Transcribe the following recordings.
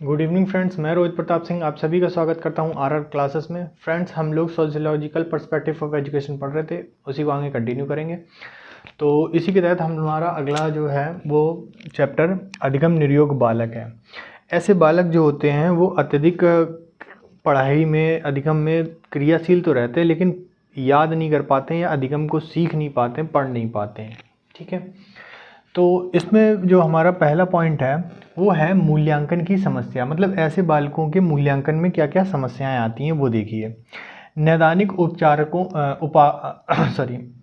Good evening friends, मैं रोहित प्रताप सिंह आप सभी का स्वागत करता हूं आरआर क्लासेस में। फ्रेंड्स, हम लोग सोशियोलॉजिकल पर्सपेक्टिव ऑफ एजुकेशन पढ़ रहे थे, उसी को आगे कंटिन्यू करेंगे। तो इसी के तहत हमारा अगला जो है वो चैप्टर अधिगम निर्योग बालक है। ऐसे बालक जो होते हैं वो अत्यधिक पढ़ाई में, अधिगम में क्रियाशील तो रहते हैं, लेकिन याद नहीं कर पाते हैं या अधिगम को सीख नहीं पाते हैं, पढ़ नहीं पाते हैं। ठीक है, तो इसमें जो हमारा पहला पॉइंट है वो है मूल्यांकन की समस्या। मतलब ऐसे बालकों के मूल्यांकन में क्या क्या समस्याएं आती हैं वो देखिए। नैदानिक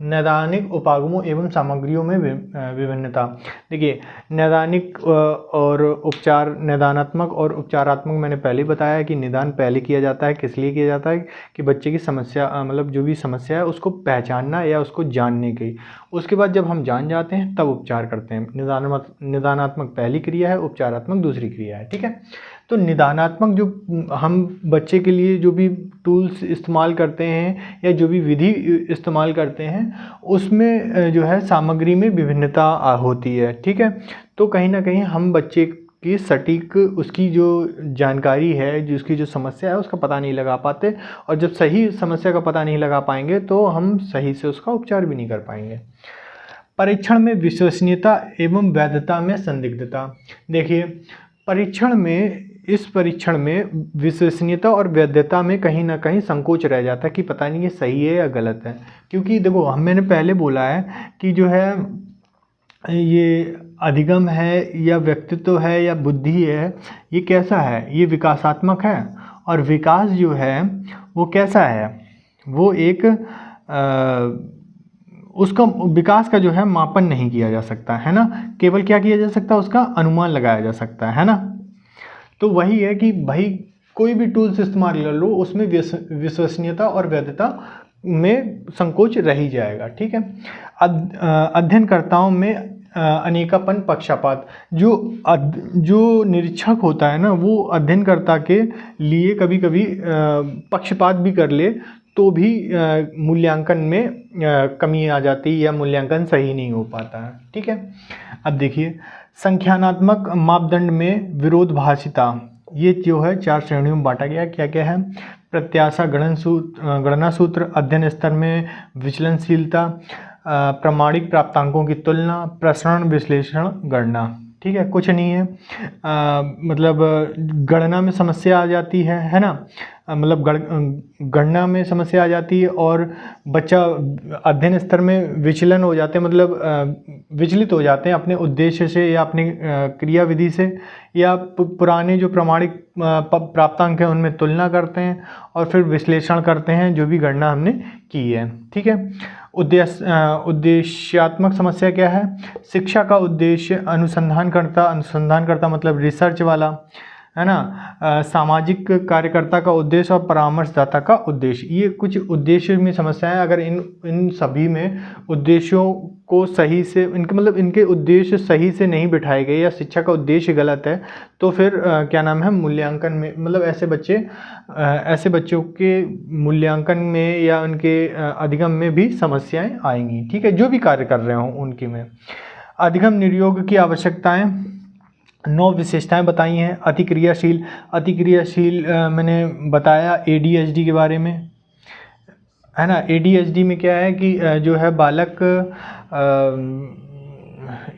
नैदानिक उपागमों एवं सामग्रियों में विभिन्नता। देखिए, नैदानिक और उपचार, निदानात्मक और उपचारात्मक, मैंने पहले बताया है कि निदान पहले किया जाता है। किस लिए किया जाता है? कि बच्चे की समस्या मतलब जो भी समस्या है उसको पहचानना या उसको जानने की। उसके बाद जब हम जान जाते हैं तब उपचार करते हैं। निदानात्मक पहली क्रिया है, उपचारात्मक दूसरी क्रिया है। ठीक है, तो निदानात्मक जो हम बच्चे के लिए जो भी टूल्स इस्तेमाल करते हैं या जो भी विधि इस्तेमाल करते हैं उसमें जो है सामग्री में विभिन्नता होती है। ठीक है, तो कहीं ना कहीं हम बच्चे की सटीक उसकी जो जानकारी है, जिसकी जो समस्या है उसका पता नहीं लगा पाते, और जब सही समस्या का पता नहीं लगा पाएंगे तो हम सही से उसका उपचार भी नहीं कर पाएंगे। परीक्षण में विश्वसनीयता एवं वैधता में संदिग्धता। देखिए, इस परीक्षण में विश्वसनीयता और वैधता में कहीं ना कहीं संकोच रह जाता है कि पता नहीं ये सही है या गलत है। क्योंकि देखो, मैंने पहले बोला है कि जो है ये अधिगम है या व्यक्तित्व है या बुद्धि है, ये कैसा है? ये विकासात्मक है। और विकास जो है वो कैसा है? वो एक उसका विकास का जो है मापन नहीं किया जा सकता है ना, केवल क्या किया जा सकता है? उसका अनुमान लगाया जा सकता है ना। तो वही है कि भाई कोई भी टूल्स इस्तेमाल कर लो, उसमें विश्वसनीयता और वैधता में संकोच रह ही जाएगा। ठीक है, अध्ययनकर्ताओं में अनेकापन, पक्षपात। जो निरीक्षक होता है ना, वो अध्ययनकर्ता के लिए कभी कभी पक्षपात भी कर ले तो भी मूल्यांकन में कमी आ जाती है या मूल्यांकन सही नहीं हो पाता है। ठीक है, अब देखिए, संख्यानात्मक मापदंड में विरोधाभासिता। ये जो है 4 श्रेणियों में बांटा गया। क्या क्या है? प्रत्याशा, गणना सूत्र, अध्ययन स्तर में विचलनशीलता, प्रामाणिक प्राप्तांकों की तुलना, प्रसरण, विश्लेषण, गणना। ठीक है, कुछ नहीं है। मतलब गणना में समस्या आ जाती है ना। मतलब गणना में समस्या आ जाती है और बच्चा अध्ययन स्तर में विचलन हो जाते हैं, मतलब विचलित हो जाते हैं अपने उद्देश्य से या अपनी क्रियाविधि से, या पुराने जो प्रामाणिक प्राप्तांक हैं उनमें तुलना करते हैं और फिर विश्लेषण करते हैं जो भी गणना हमने की है। ठीक है, उद्देश्यात्मक समस्या क्या है? शिक्षा का उद्देश्य, अनुसंधानकर्ता मतलब रिसर्च वाला है ना, सामाजिक कार्यकर्ता का उद्देश्य और परामर्शदाता का उद्देश्य। ये कुछ उद्देश्य में समस्याएं। अगर इन सभी में उद्देश्यों को सही से, इनके उद्देश्य सही से नहीं बिठाए गए या शिक्षा का उद्देश्य गलत है, तो फिर क्या नाम है, मूल्यांकन में, मतलब ऐसे बच्चों के मूल्यांकन में या उनके अधिगम में भी समस्याएं आएंगी। ठीक है, जो भी कार्य कर रहे हों उनकी में। अधिगम निर्योग की आवश्यकताएं, 9 विशेषताएं बताई हैं। अतिक्रियाशील मैंने बताया ADHD के बारे में, है ना। ADHD में क्या है कि जो है बालक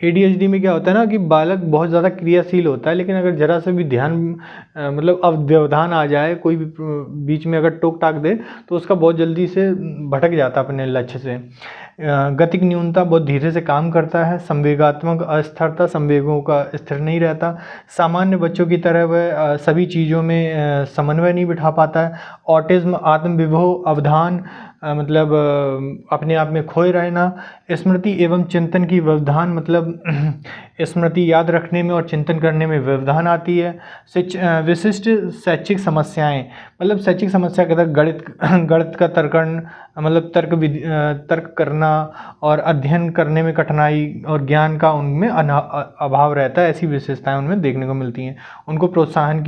ADHD में क्या होता है ना कि बालक बहुत ज़्यादा क्रियाशील होता है, लेकिन अगर ज़रा से भी ध्यान मतलब अव्यवधान आ जाए, कोई भी बीच में अगर टोक टाक दे तो उसका बहुत जल्दी से भटक जाता है अपने लक्ष्य से। गतिक न्यूनता, बहुत धीरे से काम करता है। संवेगात्मक अस्थिरता, संवेगों का स्थिर नहीं रहता। सामान्य बच्चों की तरह वह सभी चीज़ों में समन्वय नहीं बिठा पाता है। ऑटिज्म, आत्मविभव, अवधान, मतलब अपने आप में खोए रहना। स्मृति एवं चिंतन की व्यवधान, मतलब स्मृति याद रखने में और चिंतन करने में व्यवधान आती है। विशिष्ट शैक्षिक समस्याएं, मतलब शैक्षिक समस्या के अंदर गणित का तर्कण, मतलब तर्क करना और अध्ययन करने में कठिनाई और ज्ञान का उनमें अभाव रहता है। ऐसी विशेषताएं उनमें देखने को मिलती हैं। उनको प्रोत्साहन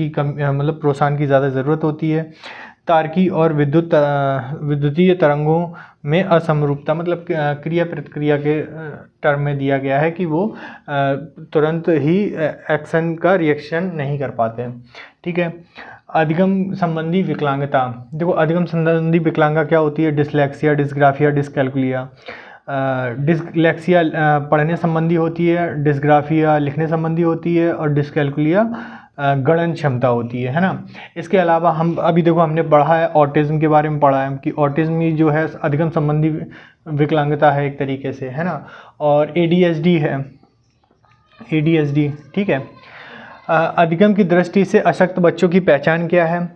की ज़्यादा ज़रूरत होती है। तारकी और विद्युतीय तरंगों में असमरूपता, मतलब क्रिया प्रतिक्रिया के टर्म में दिया गया है कि वो तुरंत ही एक्शन का रिएक्शन नहीं कर पाते हैं। ठीक है। अधिगम संबंधी विकलांगता, देखो अधिगम संबंधी विकलांगता क्या होती है? Dyslexia, dysgraphia, डिसकैल्कुलिया। डिसलेक्सिया पढ़ने संबंधी होती है, डिस्ग्राफिया लिखने संबंधी होती है, और डिसकैल्कुलिया गणन क्षमता होती है ना। इसके अलावा हम अभी देखो हमने पढ़ा है ऑटिज्म के बारे में, पढ़ा है कि ऑटिज्म ही जो है अधिगम संबंधी विकलांगता है एक तरीके से, है ना। और ADHD है, ADHD। ठीक है। अधिगम की दृष्टि से अशक्त बच्चों की पहचान क्या है?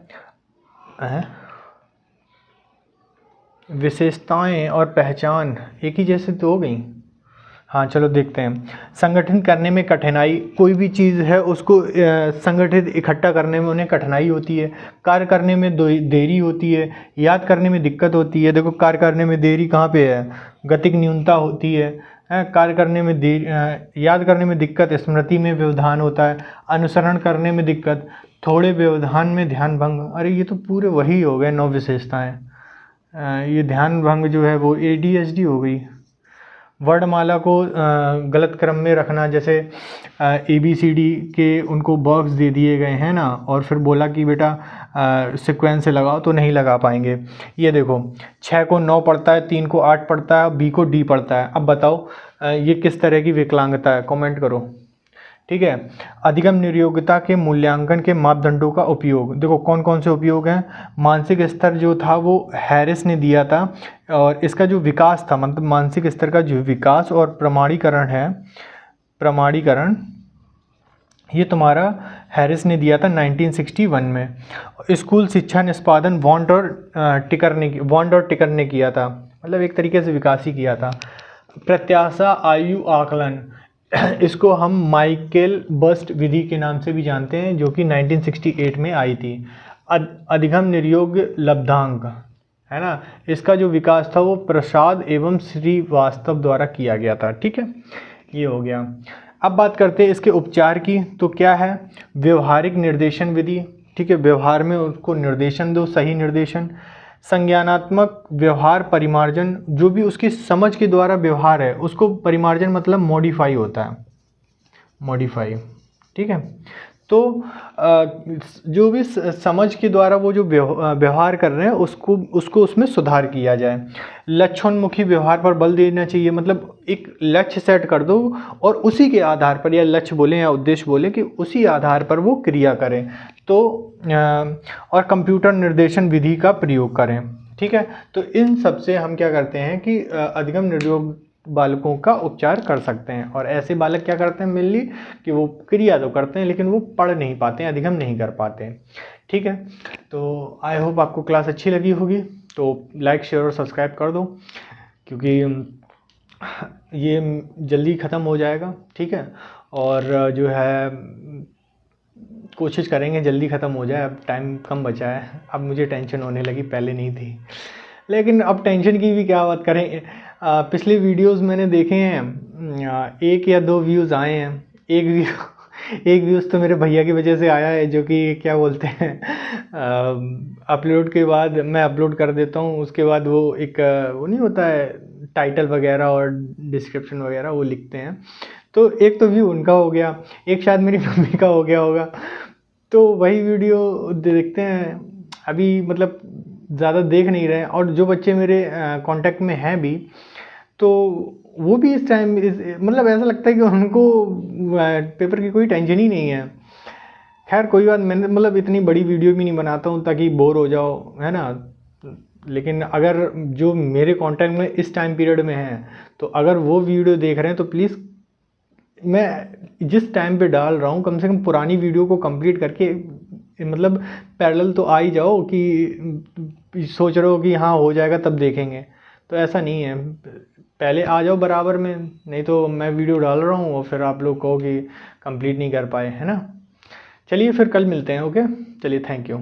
विशेषताएं और पहचान एक ही जैसे तो हो गई। हाँ चलो देखते हैं। संगठन करने में कठिनाई, कोई भी चीज़ है उसको संगठित इकट्ठा करने में उन्हें कठिनाई होती है। कार्य करने में देरी होती है, याद करने में दिक्कत होती है। देखो कार्य करने में देरी कहाँ पे है? गतिक न्यूनता होती है। कार्य करने में देरी, याद करने में दिक्कत, स्मृति में व्यवधान होता है, अनुसरण करने में दिक्कत, थोड़े व्यवधान में ध्यान भंग। अरे ये तो पूरे वही हो गए 9 विशेषताएँ। ये ध्यान भंग जो है वो ADHD हो गई। वर्णमाला को गलत क्रम में रखना, जैसे ABCD के उनको बॉक्स दे दिए गए हैं ना, और फिर बोला कि बेटा सीक्वेंस से लगाओ, तो नहीं लगा पाएंगे। ये देखो 6 को 9 पढ़ता है, 3 को 8 पढ़ता है, B को D पढ़ता है। अब बताओ ये किस तरह की विकलांगता है? कमेंट करो। ठीक है। अधिगम निर्योग्यता के मूल्यांकन के मापदंडों का उपयोग, देखो कौन कौन से उपयोग हैं। मानसिक स्तर जो था वो हैरिस ने दिया था, और इसका जो विकास था, मतलब मानसिक स्तर का जो विकास और प्रमाणीकरण है, प्रमाणीकरण ये तुम्हारा हैरिस ने दिया था 1961 में। स्कूल शिक्षा निष्पादन वॉन्ट और टिकर ने किया था, मतलब एक तरीके से विकास ही किया था। प्रत्याशा आयु आकलन, इसको हम माइकल बस्ट विधि के नाम से भी जानते हैं, जो कि 1968 में आई थी। अधिगम निर्योग्य लब्धांक है ना, इसका जो विकास था वो प्रसाद एवं श्रीवास्तव द्वारा किया गया था। ठीक है, ये हो गया। अब बात करते हैं इसके उपचार की, तो क्या है? व्यवहारिक निर्देशन विधि। ठीक है, व्यवहार में उसको निर्देशन दो, सही निर्देशन। संज्ञानात्मक व्यवहार परिमार्जन, जो भी उसकी समझ के द्वारा व्यवहार है उसको परिमार्जन मतलब मॉडिफाई होता है, मॉडिफाई। ठीक है, तो जो भी समझ के द्वारा वो जो व्यवहार कर रहे हैं उसको उसमें सुधार किया जाए। लक्ष्योन्मुखी व्यवहार पर बल देना चाहिए, मतलब एक लक्ष्य सेट कर दो और उसी के आधार पर, या लक्ष्य बोलें या उद्देश्य बोलें, कि उसी आधार पर वो क्रिया करें। तो और कंप्यूटर निर्देशन विधि का प्रयोग करें। ठीक है, तो इन सब से हम क्या करते हैं कि अधिगम निर्योग बालकों का उपचार कर सकते हैं। और ऐसे बालक क्या करते हैं मेनली, कि वो क्रिया तो करते हैं लेकिन वो पढ़ नहीं पाते हैं, अधिगम नहीं कर पाते हैं। ठीक है, तो आई होप आपको क्लास अच्छी लगी होगी, तो लाइक शेयर और सब्सक्राइब कर दो, क्योंकि ये जल्दी ख़त्म हो जाएगा। ठीक है, और जो है कोशिश करेंगे जल्दी ख़त्म हो जाए। अब टाइम कम बचा है, अब मुझे टेंशन होने लगी, पहले नहीं थी, लेकिन अब टेंशन की भी क्या बात करें। पिछले वीडियोस मैंने देखे हैं, 1 या 2 व्यूज़ आए हैं। एक व्यूज़ तो मेरे भैया की वजह से आया है, जो कि क्या बोलते हैं, अपलोड के बाद मैं अपलोड कर देता हूँ, उसके बाद वो एक वो नहीं होता है टाइटल वगैरह और डिस्क्रिप्शन वगैरह वो लिखते हैं, तो एक तो व्यू उनका हो गया, एक शायद मेरी मम्मी का हो गया होगा। तो वही वीडियो देखते हैं अभी, मतलब ज़्यादा देख नहीं रहे हैं। और जो बच्चे मेरे कांटेक्ट में हैं भी, तो वो भी इस टाइम मतलब ऐसा लगता है कि उनको पेपर की कोई टेंशन ही नहीं है। खैर कोई बात, मैंने मतलब इतनी बड़ी वीडियो भी नहीं बनाता हूँ ताकि बोर हो जाओ, है ना। लेकिन अगर जो मेरे कांटेक्ट में इस टाइम पीरियड में हैं, तो अगर वो वीडियो देख रहे हैं तो प्लीज़, मैं जिस टाइम पे डाल रहा हूँ कम से कम पुरानी वीडियो को कंप्लीट करके, मतलब पैरेलल तो आ ही जाओ, कि सोच रहे हो कि हाँ हो जाएगा तब देखेंगे, तो ऐसा नहीं है, पहले आ जाओ बराबर में, नहीं तो मैं वीडियो डाल रहा हूँ और फिर आप लोग कहो कि कंप्लीट नहीं कर पाए, है ना। चलिए फिर कल मिलते हैं, ओके, चलिए, थैंक यू।